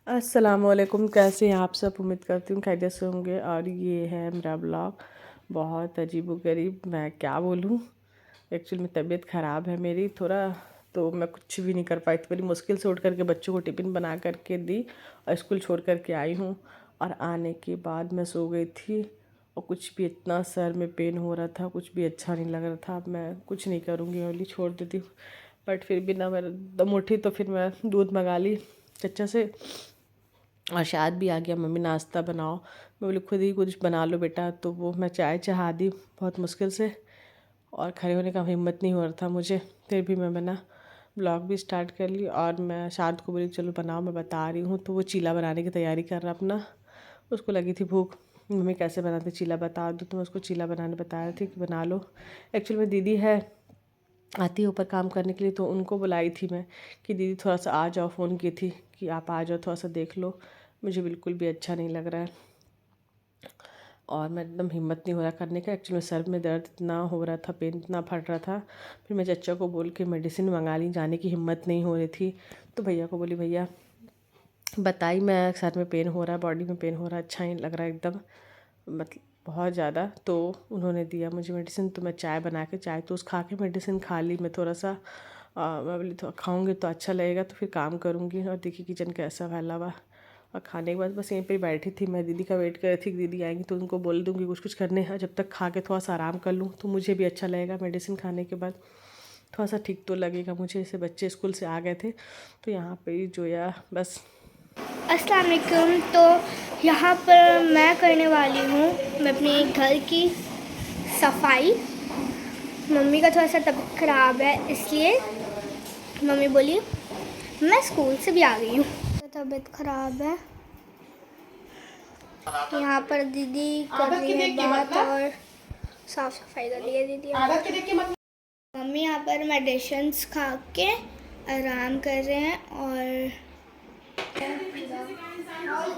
अस्सलामुअलैकुम। कैसे हैं आप सब? उम्मीद करती हूँ खैरियत से होंगे। और ये है मेरा ब्लॉग। बहुत अजीबोगरीब, मैं क्या बोलूँ। एक्चुअली में तबीयत ख़राब है मेरी थोड़ा, तो मैं कुछ भी नहीं कर पाई थी। बड़ी मुश्किल से उठ करके बच्चों को टिफ़िन बना करके दी और स्कूल छोड़ करके आई हूँ। और आने के बाद मैं सो गई थी और कुछ भी इतना सर में पेन हो रहा था, कुछ भी अच्छा नहीं लग रहा था। अब मैं कुछ नहीं करूँगी, ओनली छोड़ देती हूँ। बट फिर भी ना, मैं दम उठी तो फिर मैं दूध मंगा ली चचा से। और शायद भी आ गया, मम्मी नाश्ता बनाओ। मैं बोली खुद ही कुछ बना लो बेटा, तो वो मैं चाय चढ़ा दी बहुत मुश्किल से। और खड़े होने का हिम्मत नहीं हो रहा था मुझे, फिर भी मैं बना ब्लॉग भी स्टार्ट कर ली। और मैं शायद को बोली चलो बनाओ, मैं बता रही हूँ। तो वो चीला बनाने की तैयारी कर रहा अपना, उसको लगी थी भूख। मम्मी कैसे बनाते चीला बता दो, तो मैं उसको चीला बनाने बता रही थी कि बना लो। एक्चुअली में दीदी है, आती है ऊपर काम करने के लिए, तो उनको बुलाई थी मैं कि दीदी थोड़ा सा आ जाओ। फ़ोन की थी कि आप आ जाओ, थोड़ा सा देख लो, मुझे बिल्कुल भी अच्छा नहीं लग रहा है। और मैं एकदम हिम्मत नहीं हो रहा करने का। एक्चुअली सर में दर्द इतना हो रहा था, पेन इतना फट रहा था। फिर मैं चचा को बोल के मेडिसिन मंगा ली, जाने की हिम्मत नहीं हो रही थी। तो भैया को बोली भैया बताई, मैं सर में पेन हो रहा है, बॉडी में पेन हो रहा है, अच्छा नहीं लग रहा है एकदम, मतलब बहुत ज़्यादा। तो उन्होंने दिया मुझे मेडिसिन, तो मैं चाय बना के, चाय तो उस खा के मेडिसिन खा ली। मैं थोड़ा सा मैं बोली तो खाऊंगी तो अच्छा लगेगा, तो फिर काम करूँगी। और देखिए किचन कैसा फैला हुआ। और खाने के बाद बस यहीं पे बैठी थी मैं, दीदी का वेट कर रही थी कि दीदी आएंगी तो उनको बोल दूँगी कुछ कुछ करने हैं। जब तक खा के थोड़ा सा आराम कर लूँ तो मुझे भी अच्छा लगेगा। मेडिसिन खाने के बाद थोड़ा सा ठीक तो लगेगा मुझे। जैसे बच्चे स्कूल से आ गए थे तो यहाँ पे ही जोया बस। अस्सलाम वालेकुम। तो यहाँ पर मैं करने वाली हूँ मैं अपने घर की सफाई। मम्मी का थोड़ा सा तबीयत ख़राब है, इसलिए मम्मी बोली मैं स्कूल से भी आ गई हूँ। तबीयत ख़राब है। यहाँ पर दीदी कर रही है बात और साफ सफाई कर रही है दीदी। मम्मी यहाँ पर मेडिसिन्स खा के आराम कर रहे हैं। और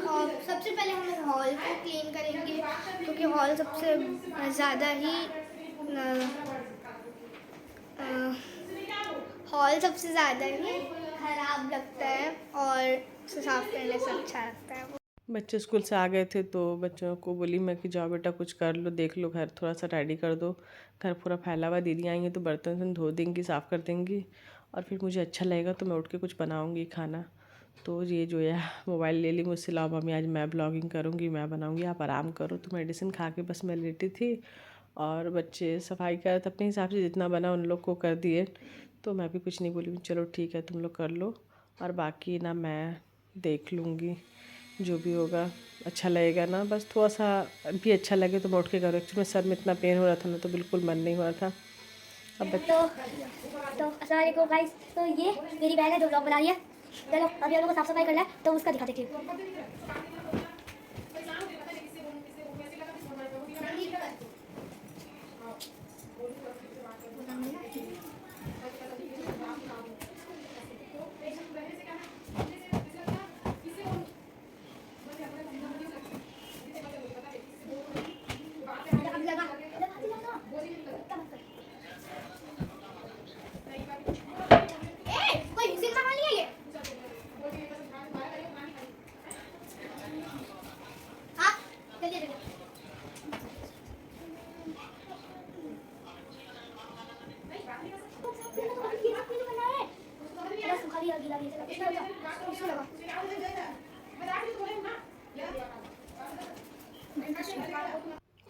हॉल सबसे पहले हम लोग हॉल को क्लीन करेंगे, क्योंकि हॉल सबसे ज़्यादा ही हॉल सबसे ज़्यादा ही ख़राब लगता है और उसे साफ़ करने से अच्छा लगता है। बच्चे स्कूल से आ गए थे तो बच्चों को बोली मैं कि जाओ बेटा कुछ कर लो, देख लो, घर थोड़ा सा रेडी कर दो। घर पूरा फैला हुआ, दीदी आएंगी तो बर्तन वर्तन धो देंगी, साफ़ कर देंगी। और फिर मुझे अच्छा लगेगा तो मैं उठ के कुछ बनाऊंगी खाना। तो ये जो है मोबाइल ले ली मुझसे, लाओ मम्मी आज मैं ब्लॉगिंग करूँगी, मैं बनाऊँगी, आप आराम करो। तो मेडिसिन खा के बस मैं लेटी थी। और बच्चे सफाई कर अपने हिसाब से जितना बना उन लोग को कर दिए। तो मैं भी कुछ नहीं बोली, चलो ठीक है तुम लोग कर लो, और बाकी ना मैं देख लूँगी जो भी होगा। अच्छा लगेगा ना, बस थोड़ा सा भी अच्छा लगे तो मैं उठ के करूँ। एक्चुअली सर में इतना पेन हो रहा था ना, तो बिल्कुल मन नहीं हो रहा था। अब अस्सलाम वालेकुम गाइस। तो ये मेरी बहन है जो ब्लॉग बना रही है। चलो अभी हम लोग को साफ सफाई करना है, तो उसका दिखाते क्लिप।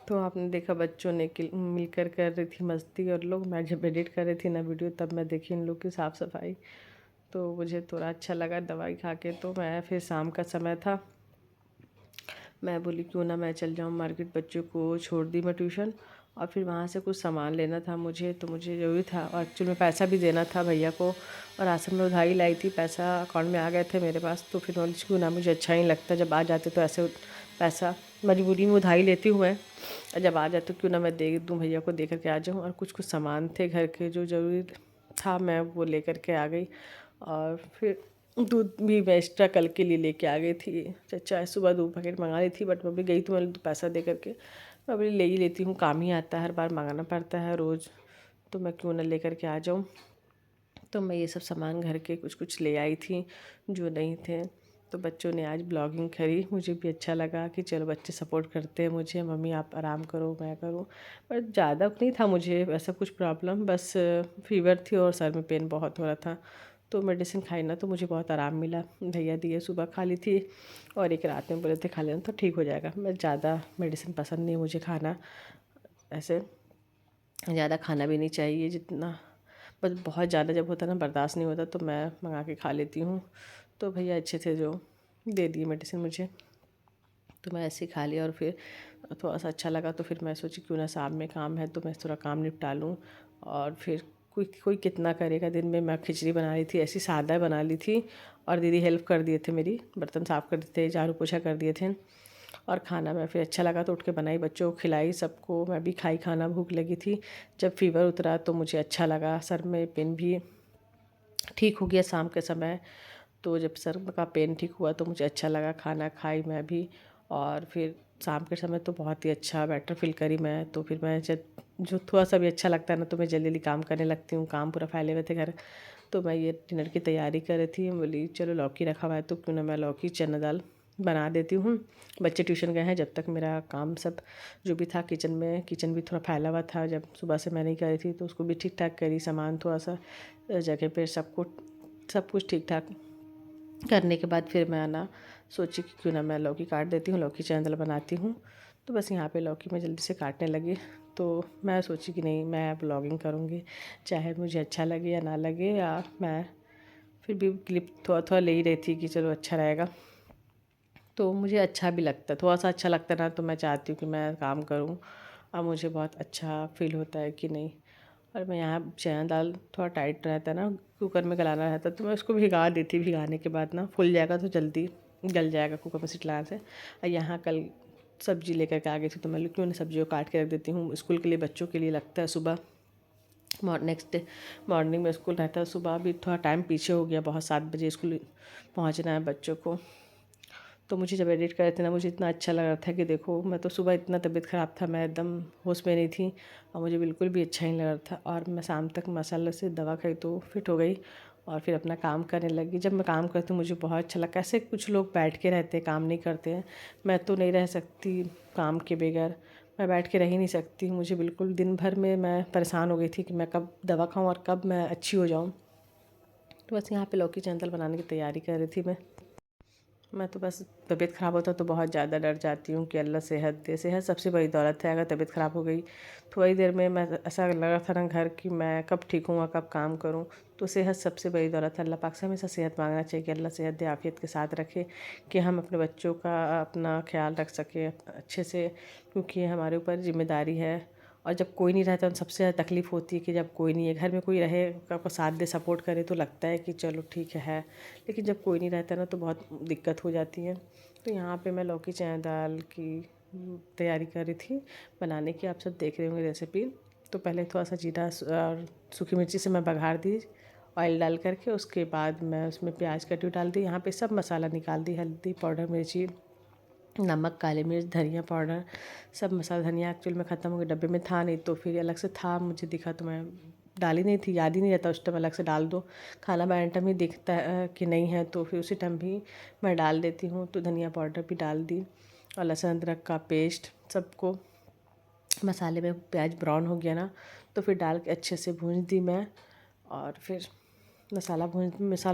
तो आपने देखा बच्चों ने मिलकर कर रही थी मस्ती, और लोग, मैं जब एडिट कर रही थी ना वीडियो, तब मैं देखी इन लोग की साफ़ सफाई। तो मुझे थोड़ा अच्छा लगा दवाई खा के। तो मैं फिर शाम का समय था, मैं बोली क्यों ना मैं चल जाऊँ मार्केट, बच्चों को छोड़ दी मैं ट्यूशन। और फिर वहाँ से कुछ सामान लेना था मुझे, तो मुझे ज़रूरी था। और एक्चुअली में पैसा भी देना था भैया को, और राशन में उधारी लाई थी, पैसा अकाउंट में आ गए थे मेरे पास। तो फिर बोली क्यों ना, मुझे अच्छा नहीं लगता जब आ जाते तो ऐसे पैसा, मजबूरी में उधारी लेती हूँ मैं, और जब आ जाए तो क्यों ना मैं दे दूँ भैया को, दे करके आ जाऊँ। और कुछ कुछ सामान थे घर के जो ज़रूरी था, मैं वो ले करके आ गई। और फिर दूध भी मैं एक्स्ट्रा कल के लिए लेके आ गई थी। चाय सुबह 2 पैकेट मंगा ली थी, बट मैं भी गई तो मैं पैसा दे करके मैं बोली ले ही लेती हूँ, काम ही आता है, हर बार मंगाना पड़ता है रोज़, तो मैं क्यों ना ले करके आ जाऊँ। तो मैं ये सब सामान घर के कुछ कुछ ले आई थी जो नहीं थे। तो बच्चों ने आज ब्लॉगिंग करी, मुझे भी अच्छा लगा कि चलो बच्चे सपोर्ट करते हैं मुझे, मम्मी आप आराम करो मैं करूँ। पर ज़्यादा नहीं था मुझे ऐसा कुछ प्रॉब्लम, बस फीवर थी और सर में पेन बहुत हो रहा था। तो मेडिसिन खाई ना तो मुझे बहुत आराम मिला। भैया दिए सुबह खा ली थी और एक रात में बोले थे खा लेना तो ठीक हो जाएगा। मैं ज़्यादा मेडिसिन पसंद नहीं है मुझे खाना, ऐसे ज़्यादा खाना भी नहीं चाहिए जितना, बस बहुत ज़्यादा जब होता है ना बर्दाश्त नहीं होता तो मैं मंगा के खा लेती हूँ। तो भैया अच्छे थे जो दे दिए मेडिसिन मुझे, तो मैं ऐसे ही खा लिया। और फिर थोड़ा सा अच्छा लगा तो फिर मैं सोची क्यों ना शाम में काम है तो मैं थोड़ा काम निपटा लूँ। और फिर कोई कोई कितना करेगा, दिन में मैं खिचड़ी बना रही थी, ऐसी सादा बना ली थी और दीदी हेल्प कर दिए थे, मेरी बर्तन साफ़ कर दिए थे, झाड़ू पोछा कर दिए थे। और खाना मैं फिर अच्छा लगा तो उठ के बनाई, बच्चों को खिलाई, सबको मैं भी खाई खाना, भूख लगी थी। जब फीवर उतरा तो मुझे अच्छा लगा, सर में पेन भी ठीक हो गया शाम के समय। तो जब सर का पेन ठीक हुआ तो मुझे अच्छा लगा, खाना खाई मैं भी। और फिर शाम के समय तो बहुत ही अच्छा बेटर फील करी मैं। तो फिर मैं जब जो थोड़ा सा भी अच्छा लगता है ना तो मैं जल्दी जल्दी काम करने लगती हूँ, काम पूरा फैले हुए थे घर। तो मैं ये डिनर की तैयारी कर रही थी, बोली चलो लौकी रखा हुआ है तो क्यों ना मैं लौकी चना दाल बना देती हूँ। बच्चे ट्यूशन गए हैं, जब तक मेरा काम सब जो भी था किचन में, किचन भी थोड़ा फैला हुआ था, जब सुबह से मैं नहीं कर रही थी तो उसको भी ठीक ठाक करी, सामान थोड़ा सा जगह पे सब कुछ ठीक ठाक करने के बाद फिर मैं ना सोची कि क्यों ना मैं लौकी काट देती हूँ, लौकी चना दाल बनाती हूँ। तो बस यहाँ पे लौकी मैं जल्दी से काटने लगी। तो मैं सोची कि नहीं मैं ब्लॉगिंग करूँगी, चाहे मुझे अच्छा लगे या ना लगे, या मैं फिर भी क्लिप थोड़ा थोड़ा ले ही रही थी कि चलो अच्छा रहेगा। तो मुझे अच्छा भी लगता है, थोड़ा सा अच्छा लगता है ना तो मैं चाहती हूँ कि मैं काम करूँ और मुझे बहुत अच्छा फील होता है कि नहीं। और मैं यहाँ चना दाल थोड़ा टाइट रहता है ना, कुकर में गलाना रहता है तो मैं उसको भिगा देती, भिगाने के बाद ना फूल जाएगा तो जल्दी गल जाएगा कुकर में सीटी लगाने से। और यहाँ कल सब्जी लेकर के आ गई थी तो मैं क्यों ना सब्जी को काट के रख देती हूँ, स्कूल के लिए बच्चों के लिए लगता है सुबह, नेक्स्ट डे मॉर्निंग में स्कूल रहता है। सुबह भी थोड़ा टाइम पीछे हो गया, बहुत 7 बजे स्कूल पहुँचना है बच्चों को। तो मुझे जब एडिट कर रहे थे ना मुझे इतना अच्छा लग रहा था कि देखो, मैं तो सुबह इतना तबीयत ख़राब था, मैं एकदम होश में नहीं थी और मुझे बिल्कुल भी अच्छा नहीं लग रहा था। और मैं शाम तक मसाला से दवा खाई तो फिट हो गई और फिर अपना काम करने लगी। जब मैं काम करती हूँ मुझे बहुत अच्छा लगता है। ऐसे कुछ लोग बैठ के रहते हैं, काम नहीं करते हैं, मैं तो नहीं रह सकती काम के बगैर, मैं बैठ के रह ही नहीं सकती। मुझे बिल्कुल दिन भर में मैं परेशान हो गई थी कि मैं कब दवा खाऊँ और कब मैं अच्छी हो जाऊँ। तो बस यहाँ पे लौकी चंदल बनाने की तैयारी कर रही थी मैं तो बस तबीयत ख़राब होता तो बहुत ज़्यादा डर जाती हूँ कि अल्लाह सेहत दे, सेहत सबसे बड़ी दौलत है। अगर तबीयत ख़राब हो गई थोड़ी देर में, मैं ऐसा लग रहा था ना घर कि मैं कब ठीक हूँ और कब काम करूँ। तो सेहत सबसे बड़ी दौलत है, अल्लाह पाक से हमेशा सेहत मांगना चाहिए कि अल्लाह सेहत दे, आफियत के साथ रखे, कि हम अपने बच्चों का अपना ख्याल रख सकें अच्छे से, क्योंकि ये हमारे ऊपर जिम्मेदारी है। और जब कोई नहीं रहता तो सबसे ज़्यादा तकलीफ़ होती है कि जब कोई नहीं है घर में, कोई रहे आपका साथ दे, सपोर्ट करे तो लगता है कि चलो ठीक है। लेकिन जब कोई नहीं रहता ना तो बहुत दिक्कत हो जाती है। तो यहाँ पे मैं लौकी चना दाल की तैयारी कर रही थी बनाने की, आप सब देख रहे होंगे रेसिपी। तो पहले थोड़ा सा जीरा और सूखी मिर्ची से मैं बघार दी ऑयल डाल करके, उसके बाद मैं उसमें प्याज कटी डाल दी, यहाँ पे सब मसाला निकाल दी, हल्दी पाउडर, मिर्ची, नमक, काली मिर्च, धनिया पाउडर, सब मसाला। धनिया एक्चुअल में ख़त्म हो गया, डब्बे में था नहीं तो फिर अलग से था, मुझे दिखा तो मैं डाली नहीं थी, याद ही नहीं रहता उस टाइम अलग से डाल दो, खाना बनाने टाइम ही दिखता है कि नहीं है तो फिर उसी टाइम भी मैं डाल देती हूँ। तो धनिया पाउडर भी डाल दी और लहसुन अदरक का पेस्ट, सबको मसाले में प्याज ब्राउन हो गया ना तो फिर डाल के अच्छे से भून दी मैं। और फिर मसाला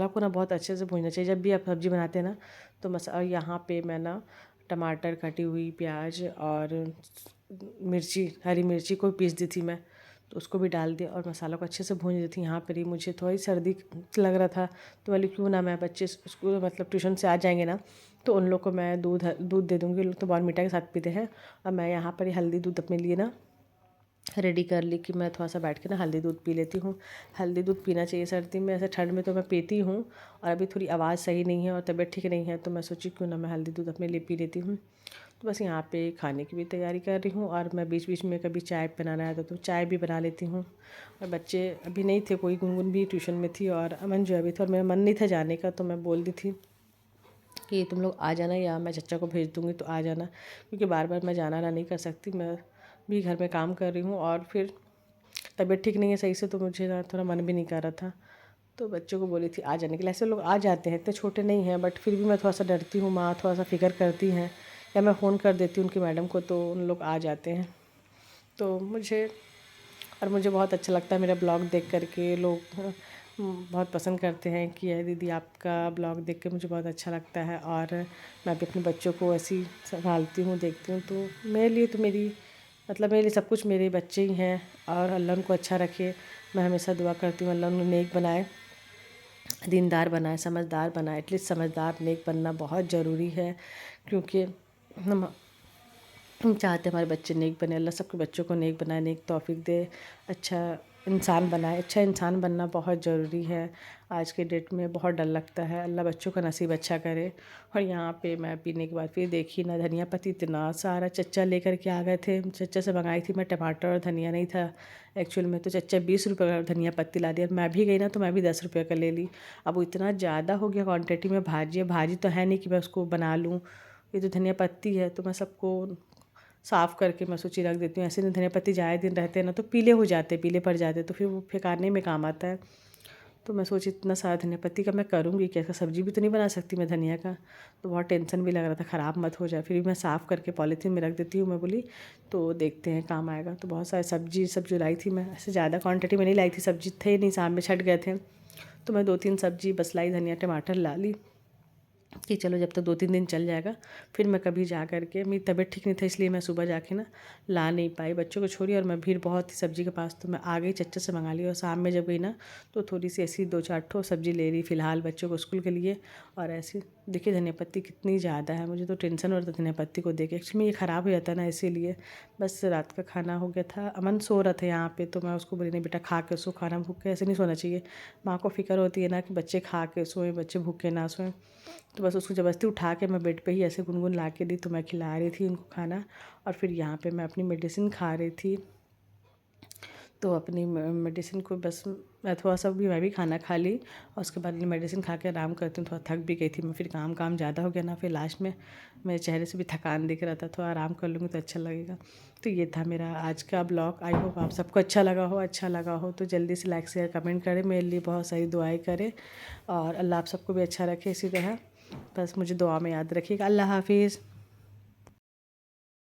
को ना बहुत अच्छे से भूनना चाहिए जब भी आप सब्ज़ी बनाते हैं ना। तो यहाँ पे मैं ना टमाटर, कटी हुई प्याज और मिर्ची, हरी मिर्ची को पीस दी थी मैं, तो उसको भी डाल दिया और मसाला को अच्छे से भून दी थी। यहाँ पर ही मुझे थोड़ी सर्दी लग रहा था तो बोली क्यों ना मैं बच्चे स्कूल मतलब ट्यूशन से आ जाएंगे ना तो उन लोग को मैं दूध दे दूँगी, लोग तो बॉर्नविटा के साथ पीते हैं। और मैं यहाँ पर ही हल्दी दूध अपने लिए ना रेडी कर ली कि मैं थोड़ा सा बैठ के ना हल्दी दूध पी लेती हूँ। हल्दी दूध पीना चाहिए सर्दी में, ऐसे ठंड में तो मैं पीती हूँ और अभी थोड़ी आवाज़ सही नहीं है और तबीयत ठीक नहीं है तो मैं सोची क्यों ना मैं हल्दी दूध अपने लिए पी लेती हूँ। तो बस यहाँ पे खाने की भी तैयारी कर रही हूँ और मैं बीच बीच में कभी चाय बनाना है तो चाय भी बना लेती हूँ। और बच्चे अभी नहीं थे, कोई गुनगुन भी ट्यूशन में थी और अमन जो अभी था, और मेरा मन नहीं था जाने का तो मैं बोल दी थी कि तुम लोग आ जाना या मैं चचा को भेज दूँगी तो आ जाना, क्योंकि बार बार मैं जाना ना नहीं कर सकती, मैं भी घर में काम कर रही हूँ और फिर तबीयत ठीक नहीं है सही से तो मुझे ना थोड़ा मन भी नहीं कर रहा था। तो बच्चों को बोली थी आ जाने के लिए। ऐसे लोग आ जाते हैं, इतने छोटे नहीं हैं, बट फिर भी मैं थोड़ा सा डरती हूँ, माँ थोड़ा सा फिक्र करती हैं, या मैं फ़ोन कर देती हूँ उनकी मैडम को तो उन लोग आ जाते हैं। तो मुझे बहुत अच्छा लगता है मेरा ब्लॉग देख करके। लोग बहुत पसंद करते हैं कि ये दीदी आपका ब्लॉग देख के मुझे बहुत अच्छा लगता है, और मैं भी अपने बच्चों को ऐसे ही संभालती हूँ, देखती हूँ। तो मेरे लिए तो मेरे लिए सब कुछ मेरे बच्चे ही हैं, और अल्लाह उनको अच्छा रखे। मैं हमेशा दुआ करती हूँ अल्लाह उन्हें नेक बनाए, दीनदार बनाए, समझदार बनाए। एटलीस्ट समझदार नेक बनना बहुत ज़रूरी है, क्योंकि हम चाहते हैं हमारे बच्चे नेक बने। अल्लाह सबके बच्चों को नेक बनाए, नेक तौफीक दे, अच्छा इंसान बनाए। अच्छा इंसान बनना बहुत ज़रूरी है आज के डेट में, बहुत डर लगता है। अल्लाह बच्चों का नसीब अच्छा करे। और यहाँ पे मैं पीने के बाद फिर देखी ना, धनिया पत्ती इतना सारा चच्चा लेकर के आ गए थे। चच्चा से मंगाई थी मैं टमाटर और धनिया नहीं था एक्चुअल में, तो चच्चा 20 रुपये का धनिया पत्ती ला दिया। मैं भी गई ना तो मैं भी 10 रुपये का ले ली। अब वो इतना ज़्यादा हो गया क्वान्टिटी में। भाजी तो है नहीं कि मैं उसको बना लूँ, ये तो धनिया पत्ती है, तो मैं सबको साफ़ करके मैं सोची रख देती हूँ। ऐसे नहीं धनिया पत्ती ज़्यादा दिन रहते हैं ना तो पीले हो जाते, पीले पड़ जाते, तो फिर वो फेंकाने में काम आता है। तो मैं सोची इतना सारा धनिया पत्ती का मैं करूँगी क्या, सब्ज़ी भी तो नहीं बना सकती मैं धनिया का। तो बहुत टेंशन भी लग रहा था ख़राब मत हो जाए, फिर भी मैं साफ़ करके पॉलीथीन में रख देती हूँ। मैं बोली तो देखते हैं काम आएगा। तो बहुत सारी सब्ज़ी सब जो लाई थी मैं, ऐसे ज़्यादा क्वान्टिटी में नहीं लाई थी, सब्ज़ी थे नहीं, शाम में छट गए थे, तो मैं 2-3 सब्ज़ी बस लाई, धनिया टमाटर ला ली कि चलो जब तक 2-3 दिन चल जाएगा। फिर मैं कभी जा कर के, मेरी तबीयत ठीक नहीं था इसलिए मैं सुबह जाके ना ला नहीं पाई, बच्चों को छोड़ी, और मैं भीड़ बहुत थी सब्ज़ी के पास, तो मैं आ गई चच्चा से मंगा ली। और शाम में जब गई ना तो थोड़ी सी ऐसी 2-4 ठो सब्ज़ी ले ली फ़िलहाल बच्चों को स्कूल के लिए। और ऐसी देखिए धनिया पत्ती कितनी ज़्यादा है, मुझे तो टेंशन हो रहा था धनिया पत्ती को देख के। एक्चुअली में ये ख़राब हो जाता है ना, इसीलिए। बस रात का खाना हो गया था, अमन सो रहा था यहाँ पे, तो मैं उसको बोली नहीं बेटा खा के सो, खाना भूख के ऐसे नहीं सोना चाहिए। माँ को फ़िक्र होती है ना कि बच्चे खा के सोएं, बच्चे भूखे ना सोएं। तो बस उसको ज़बरदस्ती उठा के मैं बेड पे ही ऐसे गुनगुन ला के दी, तो मैं खिला रही थी उनको खाना। और फिर यहाँ पे मैं अपनी मेडिसिन खा रही थी। तो अपनी मेडिसिन को बस मैं थोड़ा सा भी मैं भी खाना खा ली, और उसके बाद मेडिसिन खा के आराम करती हूँ। थोड़ा थक भी गई थी मैं, फिर काम ज़्यादा हो गया ना, फिर लास्ट में मेरे चेहरे से भी थकान दिख रहा था। थोड़ा आराम कर लूँगी तो अच्छा लगेगा। तो ये था मेरा आज का ब्लॉग। आई होप आप सबको अच्छा लगा हो तो जल्दी से लाइक शेयर कमेंट करें, मेरे लिए बहुत सारी दुआएं करें, और अल्लाह आप सबको भी अच्छा रखे इसी तरह। बस मुझे दुआ में याद रखिएगा। अल्लाह हाफिज़।